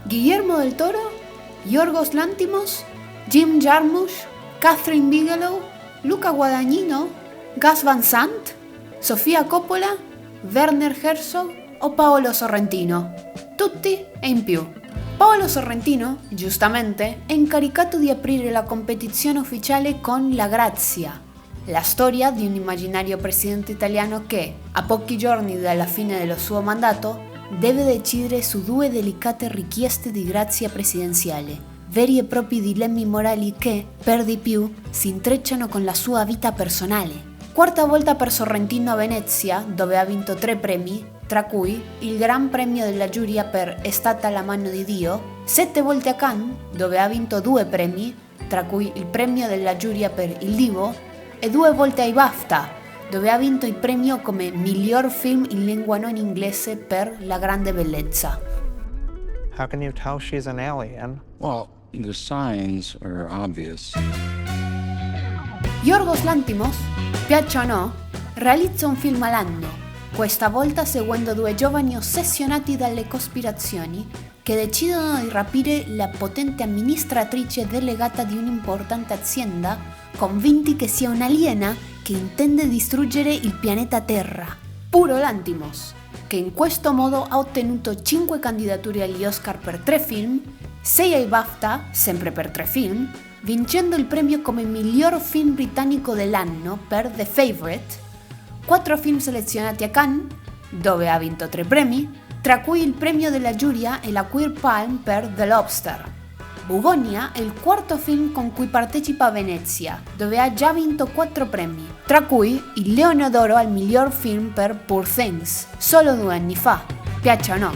Guillermo del Toro, Yorgos Lanthimos, Jim Jarmusch, Catherine Bigelow, Luca Guadagnino, Gus Van Sant, Sofia Coppola, Werner Herzog o Paolo Sorrentino. Tutti e in più. Paolo Sorrentino, giustamente, è incaricato di aprire la competizione ufficiale con La Grazia, la storia di un immaginario presidente italiano che, a pochi giorni dalla fine del suo mandato, deve decidere su due delicate richieste di grazia presidenziale, veri e propri dilemmi morali che, per di più, si intrecciano con la sua vita personale. Quarta volta per Sorrentino a Venezia, dove ha vinto 3 premi, tra cui il Gran Premio della Giuria per È stata la mano di Dio, 7 volte a Cannes, dove ha vinto 2 premi, tra cui il premio della Giuria per Il Divo, e 2 volte ai BAFTA, dove ha vinto il premio come miglior film in lingua non inglese per La Grande Bellezza. How can you tell she's an alien? Well, the signs are obvious. Yorgos Lanthimos, piaccia o no, realizza un film all'anno, questa volta seguendo 2 giovani ossessionati dalle cospirazioni che decidono di rapire la potente amministratrice delegata di un'importante azienda, convinti che sia un'aliena che intende distruggere il pianeta Terra. Puro Lanthimos, che in questo modo ha ottenuto 5 candidature agli Oscar per 3 film, 6 ai BAFTA, sempre per 3 film, vincendo il premio come miglior film britannico dell'anno per The Favourite, 4 film selezionati a Cannes, dove ha vinto 3 premi, tra cui il premio della Giuria e la Queer Palm per The Lobster. Bugonia è il quarto film con cui partecipa a Venezia, dove ha già vinto 4 premi, tra cui il Leone d'Oro al miglior film per Poor Things, solo 2 anni fa, piaccia o no.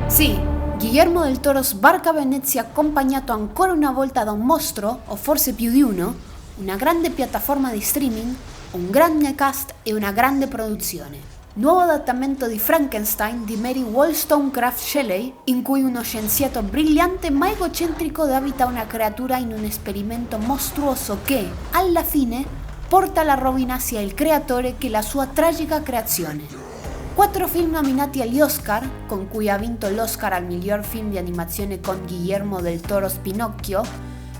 Sì, Guillermo del Toro sbarca a Venezia accompagnato ancora una volta da un mostro, o forse più di uno, una grande piattaforma di streaming, un grande cast e una grande produzione. Nuovo adattamento di Frankenstein di Mary Wollstonecraft Shelley, in cui uno scienziato brillante ma egocentrico dà vita a una creatura in un esperimento mostruoso che, alla fine, porta alla rovina sia il creatore che la sua tragica creazione. 4 film nominati agli Oscar, con cui ha vinto l'Oscar al miglior film di animazione con Guillermo del Toro's Pinocchio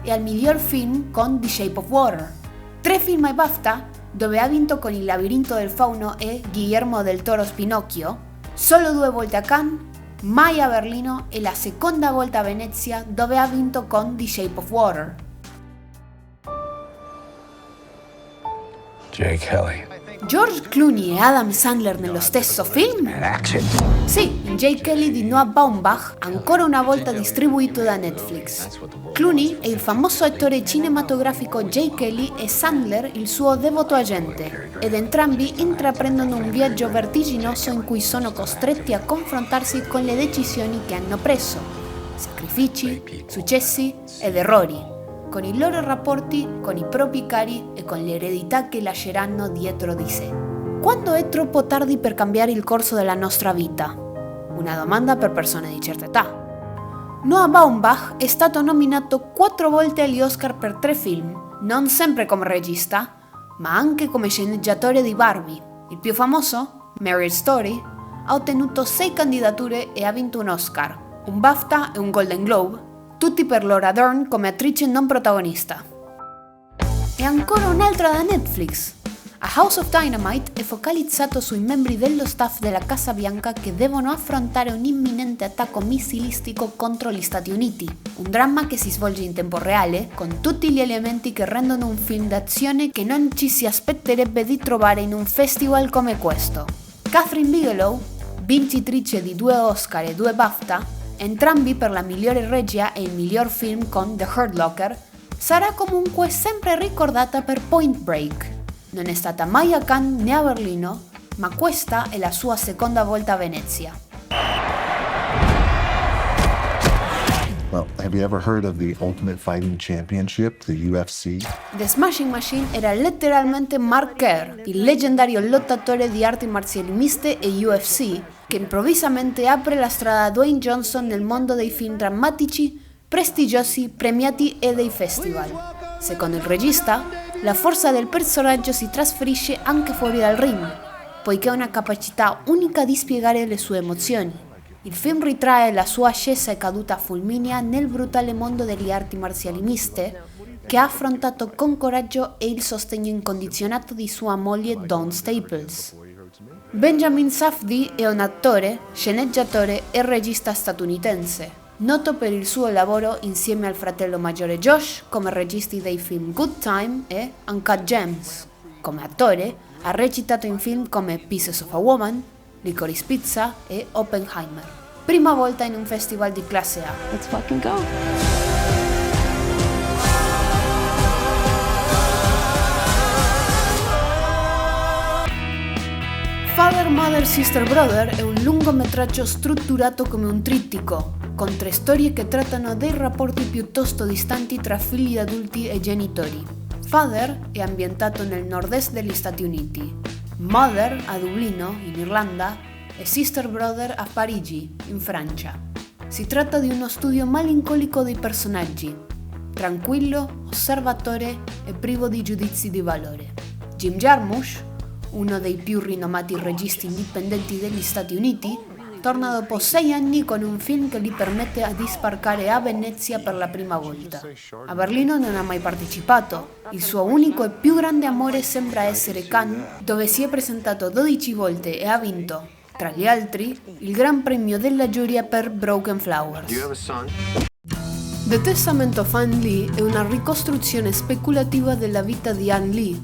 e al miglior film con The Shape of Water. 3 film ai BAFTA, dove ha vinto con Il labirinto del fauno e Guillermo del Toro's Pinocchio, solo 2 volte a Cannes, mai a Berlino e la seconda volta a Venezia, dove ha vinto con The Shape of Water. Jay Kelly. George Clooney e Adam Sandler nello stesso film? Sì, in Jay Kelly di Noah Baumbach, ancora una volta distribuito da Netflix. Clooney è il famoso attore cinematografico Jay Kelly e Sandler il suo devoto agente, ed entrambi intraprendono un viaggio vertiginoso in cui sono costretti a confrontarsi con le decisioni che hanno preso, sacrifici, successi ed errori, con i loro rapporti con i propri cari e con l'eredità che lasceranno dietro di sé. Quando è troppo tardi per cambiare il corso della nostra vita? Una domanda per persone di certa età. Noah Baumbach è stato nominato 4 volte agli Oscar per 3 film, non sempre come regista, ma anche come sceneggiatore di Barbie. Il più famoso, Marriage Story, ha ottenuto 6 candidature e ha vinto un Oscar, un BAFTA e un Golden Globe, tutti per Laura Dern come attrice non protagonista. E ancora un'altra da Netflix. A House of Dynamite è focalizzato sui membri dello staff della Casa Bianca che devono affrontare un imminente attacco missilistico contro gli Stati Uniti. Un dramma che si svolge in tempo reale, con tutti gli elementi che rendono un film d'azione che non ci si aspetterebbe di trovare in un festival come questo. Catherine Bigelow, vincitrice di 2 Oscar e 2 BAFTA, entrambi per la migliore regia e il miglior film con The Hurt Locker, sarà comunque sempre ricordata per Point Break. Non è stata mai a Cannes né a Berlino, ma questa è la sua seconda volta a Venezia. Well, have you ever heard of the Ultimate Fighting Championship, the UFC? The Smashing Machine era letteralmente Mark Kerr, il leggendario lottatore di arti marziali miste e UFC, che improvvisamente apre la strada a Dwayne Johnson nel mondo dei film drammatici, prestigiosi, premiati e dei festival. Secondo il regista, la forza del personaggio si trasferisce anche fuori dal ring. poiché ha una capacità unica di spiegare le sue emozioni. Il film ritrae la sua ascesa e caduta fulminea nel brutale mondo delle arti marziali miste, che ha affrontato con coraggio e il sostegno incondizionato di sua moglie Dawn Staples. Benjamin Safdie è un attore, sceneggiatore e regista statunitense, noto per il suo lavoro insieme al fratello maggiore Josh come registi dei film Good Time e Uncut Gems. Come attore ha recitato in film come Pieces of a Woman, Licorice Pizza e Oppenheimer. Prima volta in un festival di classe A. Let's fucking go. Father, Mother, Sister, Brother è un lungometraggio strutturato come un trittico, con 3 storie che trattano dei rapporti piuttosto distanti tra figli adulti e genitori. Father è ambientato nel nord-est degli Stati Uniti, Mother a Dublino, in Irlanda, e Sister Brother a Parigi, in Francia. Si tratta di uno studio malinconico dei personaggi, tranquillo, osservatore e privo di giudizi di valore. Jim Jarmusch, uno dei più rinomati registi indipendenti degli Stati Uniti, torna dopo 6 anni con un film che gli permette di sbarcare a Venezia per la prima volta. A Berlino non ha mai partecipato. Il suo unico e più grande amore sembra essere Cannes, dove si è presentato 12 volte e ha vinto, tra gli altri, il Gran Premio della giuria per Broken Flowers. The Testament of Anne Lee è una ricostruzione speculativa della vita di Anne Lee,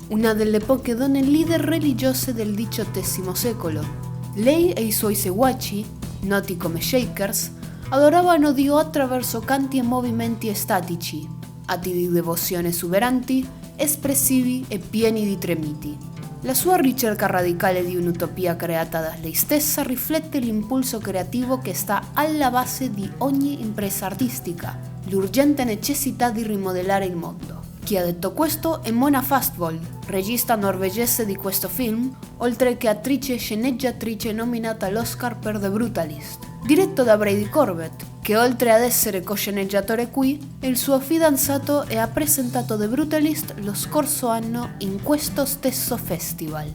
una delle poche donne leader religiose del XVIII secolo. Lei e i suoi seguaci, noti come Shakers, adoravano Dio attraverso canti e movimenti estatici, atti di devozione esuberanti, espressivi e pieni di tremiti. La sua ricerca radicale di un'utopia creata da lei stessa riflette l'impulso creativo che sta alla base di ogni impresa artistica, l'urgente necessità di rimodellare il mondo. Chi ha detto questo è Mona Fastvold, regista norvegese di questo film, oltre che attrice e sceneggiatrice nominata all'Oscar per The Brutalist. Diretto da Brady Corbett, che oltre ad essere co-sceneggiatore qui, è il suo fidanzato e ha presentato The Brutalist lo scorso anno in questo stesso festival.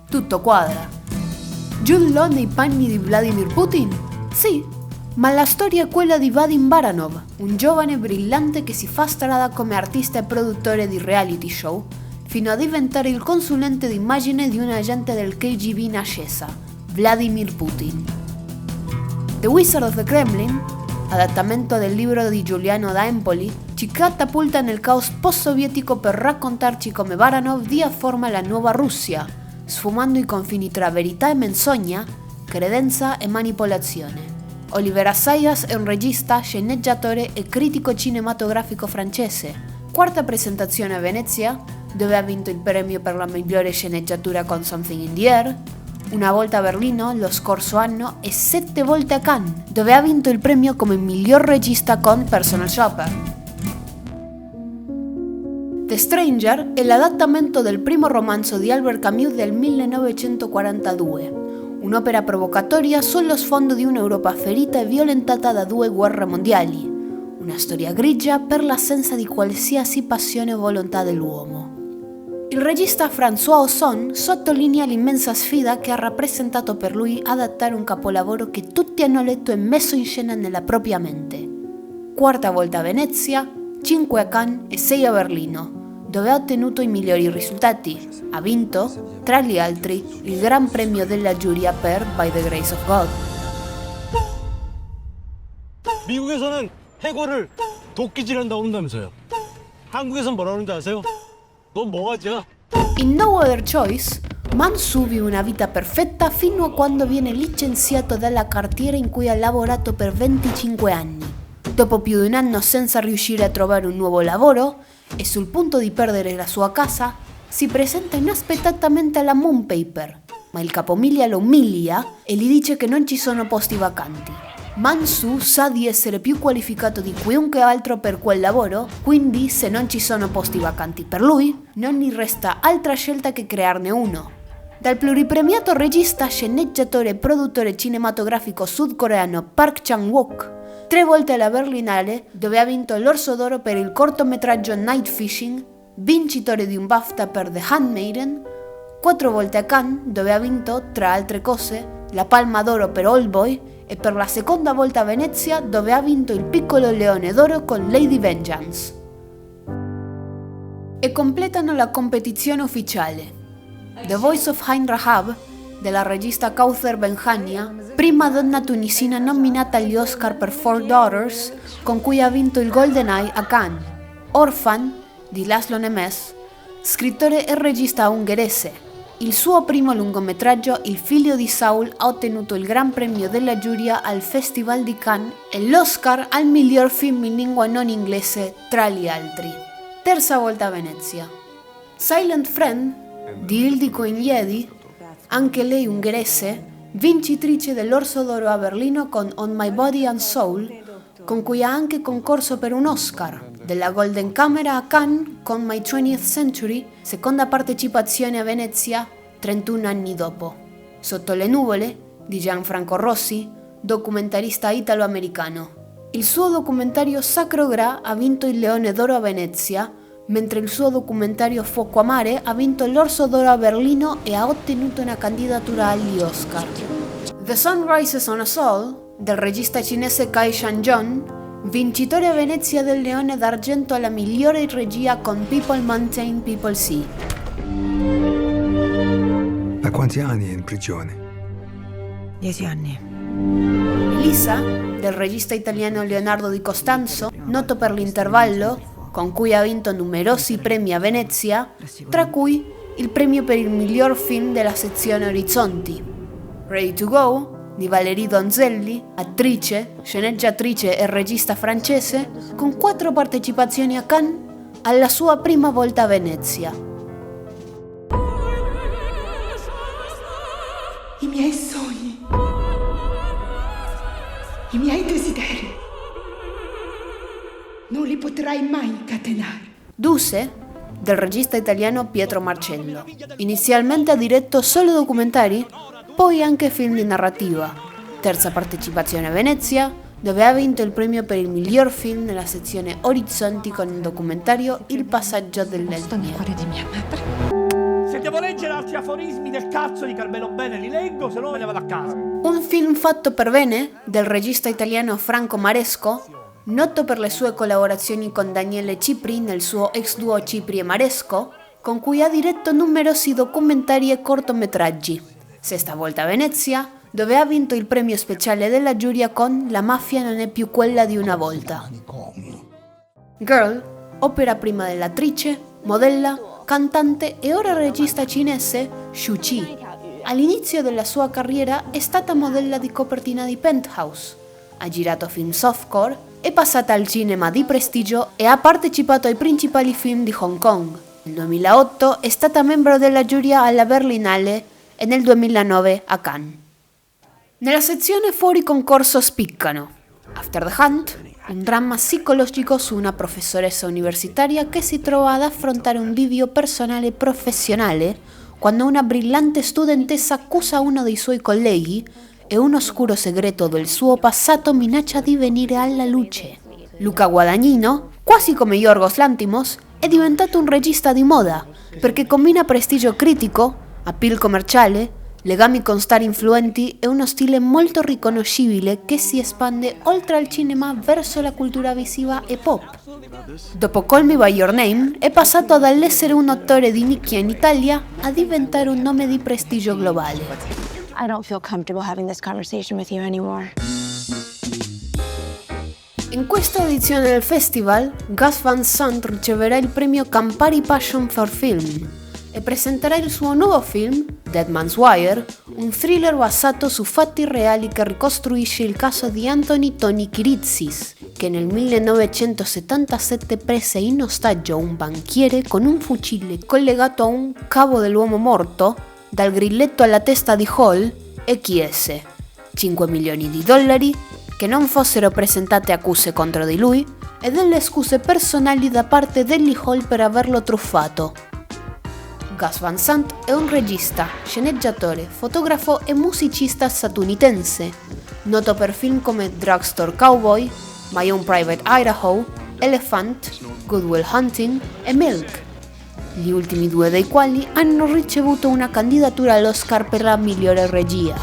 Tutto quadra. Jude Law nei panni di Vladimir Putin? Sì, ma la storia è quella di Vadim Baranov, un giovane brillante che si fa strada come artista e produttore di reality show, fino a diventare il consulente d'immagine di un agente del KGB in ascesa, Vladimir Putin. The Wizard of the Kremlin, adattamento del libro di Giuliano da Empoli, ci catapulta nel caos post-sovietico per raccontarci come Baranov dia forma alla nuova Russia, sfumando i confini tra verità e menzogna, credenza e manipolazione. Oliver Assayas è un regista, sceneggiatore e critico cinematografico francese. Quarta presentazione a Venezia, dove ha vinto il premio per la migliore sceneggiatura con Something in the Air, una volta a Berlino lo scorso anno e 7 volte a Cannes, dove ha vinto il premio come miglior regista con Personal Shopper. The Stranger è l'adattamento del primo romanzo di Albert Camus del 1942, un'opera provocatoria sullo sfondo di un'Europa ferita e violentata da 2 guerre mondiali, una storia grigia per l'assenza di qualsiasi passione o volontà dell'uomo. Il regista François Ozon sottolinea l'immensa sfida che ha rappresentato per lui adattare un capolavoro che tutti hanno letto e messo in scena nella propria mente. Quarta volta a Venezia, 5 a Cannes e 6 a Berlino, dove ha ottenuto i migliori risultati. Ha vinto, tra gli altri, il Gran Premio della giuria per By the Grace of God. 미국에서는 해고를 도끼질한다고 그런다면서요. 한국에선 뭐라 그러는지 아세요? 넌 뭐가지야? In No Other Choice, Mansu vive una vita perfetta fino a quando viene licenziato dalla cartiera in cui ha lavorato per 25 anni. Dopo più di un anno senza riuscire a trovare un nuovo lavoro e sul punto di perdere la sua casa, si presenta inaspettatamente alla Moon Paper, ma il capomiglia lo umilia e gli dice che non ci sono posti vacanti. Mansu sa di essere più qualificato di chiunque altro per quel lavoro, quindi se non ci sono posti vacanti per lui, non gli resta altra scelta che crearne uno. Dal pluripremiato regista, sceneggiatore e produttore cinematografico sudcoreano Park Chan-wook, 3 volte alla Berlinale, dove ha vinto l'Orso d'Oro per il cortometraggio Night Fishing, vincitore di un BAFTA per The Handmaiden, 4 volte a Cannes, dove ha vinto, tra altre cose, la Palma d'Oro per Oldboy e per la seconda volta a Venezia, dove ha vinto il Piccolo Leone d'Oro con Lady Vengeance. E completano la competizione ufficiale The Voice of Ain Rahab, della regista Kawthar Benhania, prima donna tunisina nominata agli Oscar per Four Daughters, con cui ha vinto il Golden Eye a Cannes. Orphan, di Laszlo Nemes, scrittore e regista ungherese. Il suo primo lungometraggio, Il figlio di Saul, ha ottenuto il Gran Premio della giuria al Festival di Cannes e l'Oscar al miglior film in lingua non inglese, tra gli altri. Terza volta a Venezia. Silent Friend, di Ildiko Injedi, anche lei ungherese, vincitrice dell'Orso d'Oro a Berlino con On My Body and Soul, con cui ha anche concorso per un Oscar, della Golden Camera a Cannes con My 20th Century, seconda partecipazione a Venezia 31 anni dopo. Sotto le nuvole, di Gianfranco Rossi, documentarista italo-americano. Il suo documentario Sacro Gra ha vinto il Leone d'Oro a Venezia, mentre il suo documentario Fuoco a Mare ha vinto l'Orso d'Oro a Berlino e ha ottenuto una candidatura agli Oscar. The Sun Rises on Us All, del regista cinese Kai Shan-jong, vincitore a Venezia del Leone d'Argento alla migliore regia con People Mountain, People Sea. Da quanti anni è in prigione? 10 anni. Elisa, del regista italiano Leonardo Di Costanzo, noto per L'Intervallo, con cui ha vinto numerosi premi a Venezia, tra cui il premio per il miglior film della sezione Orizzonti. Ready to Go, di Valérie Donzelli, attrice, sceneggiatrice e regista francese, con 4 partecipazioni a Cannes, alla sua prima volta a Venezia. I miei sogni, i miei desideri, non li potrai mai incatenare. Duse, del regista italiano Pietro Marcello. Inizialmente ha diretto solo documentari, poi anche film di narrativa. Terza partecipazione a Venezia, dove ha vinto il premio per il miglior film nella sezione Orizzonti con il documentario Il passaggio dell'Etnia. Se devo leggere altri aforismi del cazzo di Carmelo Bene li leggo, se no me ne vado a casa. Un film fatto per bene, del regista italiano Franco Maresco, noto per le sue collaborazioni con Daniele Cipri nel suo ex duo Cipri e Maresco, con cui ha diretto numerosi documentari e cortometraggi. Sesta volta a Venezia, dove ha vinto il premio speciale della giuria con La mafia non è più quella di una volta. Girl, opera prima dell'attrice, modella, cantante e ora regista cinese Shu Qi. All'inizio della sua carriera è stata modella di copertina di Penthouse. Ha girato film softcore, è passata al cinema di prestigio e ha partecipato ai principali film di Hong Kong. Nel 2008 è stata membro della giuria alla Berlinale e nel 2009 a Cannes. Nella sezione fuori concorso spiccano After the Hunt, un dramma psicologico su una professoressa universitaria che si trova ad affrontare un bivio personale e professionale quando una brillante studentessa accusa uno dei suoi colleghi e un oscuro segreto del suo passato minaccia di venire alla luce. Luca Guadagnino, quasi come Yorgos Lanthimos, è diventato un regista di moda perché combina prestigio critico, appeal commerciale, legami con star influenti e uno stile molto riconoscibile che si espande oltre al cinema verso la cultura visiva e pop. Dopo Call Me By Your Name è passato dall'essere un attore di nicchia in Italia a diventare un nome di prestigio globale. I don't feel comfortable having this conversation with you anymore. In questa edizione del festival, Gus Van Sant riceverà il premio Campari Passion for Film e presenterà il suo nuovo film, Dead Man's Wire, un thriller basato su fatti reali che ricostruisce il caso di Anthony Tony Kiritsis, che nel 1977 prese in ostaggio un banchiere con un fucile collegato a un cavo dell'uomo morto, dal grilletto alla testa di Hall, e chiese $5 milioni, che non fossero presentate accuse contro di lui e delle scuse personali da parte degli Hall per averlo truffato. Gus Van Sant è un regista, sceneggiatore, fotografo e musicista statunitense, noto per film come Drugstore Cowboy, My Own Private Idaho, Elephant, Good Will Hunting e Milk. gli ultimi 2 dei quali hanno ricevuto una candidatura all'Oscar per la migliore regia.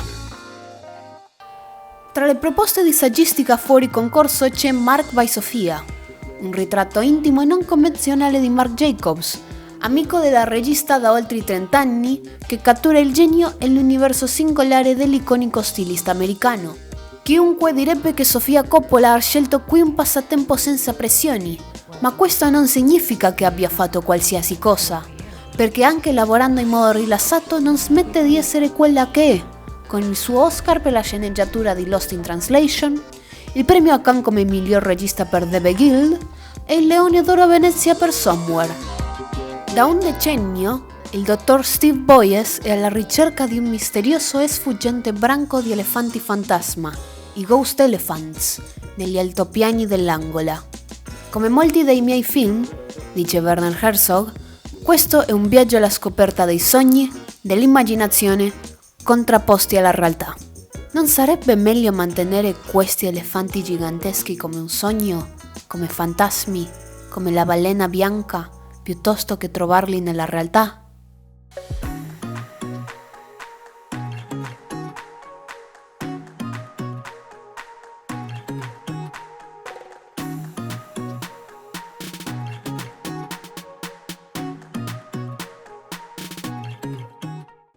Tra le proposte di saggistica fuori concorso c'è Mark by Sofia, un ritratto intimo e non convenzionale di Marc Jacobs, amico della regista da oltre 30 anni, che cattura il genio e l'universo singolare dell'iconico stilista americano. Chiunque direbbe che Sofia Coppola ha scelto qui un passatempo senza pressioni, ma questo non significa che abbia fatto qualsiasi cosa, perché anche lavorando in modo rilassato non smette di essere quella che è, con il suo Oscar per la sceneggiatura di Lost in Translation, il premio a Cannes come miglior regista per The Beguiled e il Leone d'Oro a Venezia per Somewhere. Da un decennio, il dottor Steve Boyes è alla ricerca di un misterioso e sfuggente branco di elefanti fantasma, i Ghost Elephants, negli altopiani dell'Angola. Come molti dei miei film, dice Werner Herzog, questo è un viaggio alla scoperta dei sogni, dell'immaginazione, contrapposti alla realtà. Non sarebbe meglio mantenere questi elefanti giganteschi come un sogno, come fantasmi, come la balena bianca, piuttosto che trovarli nella realtà?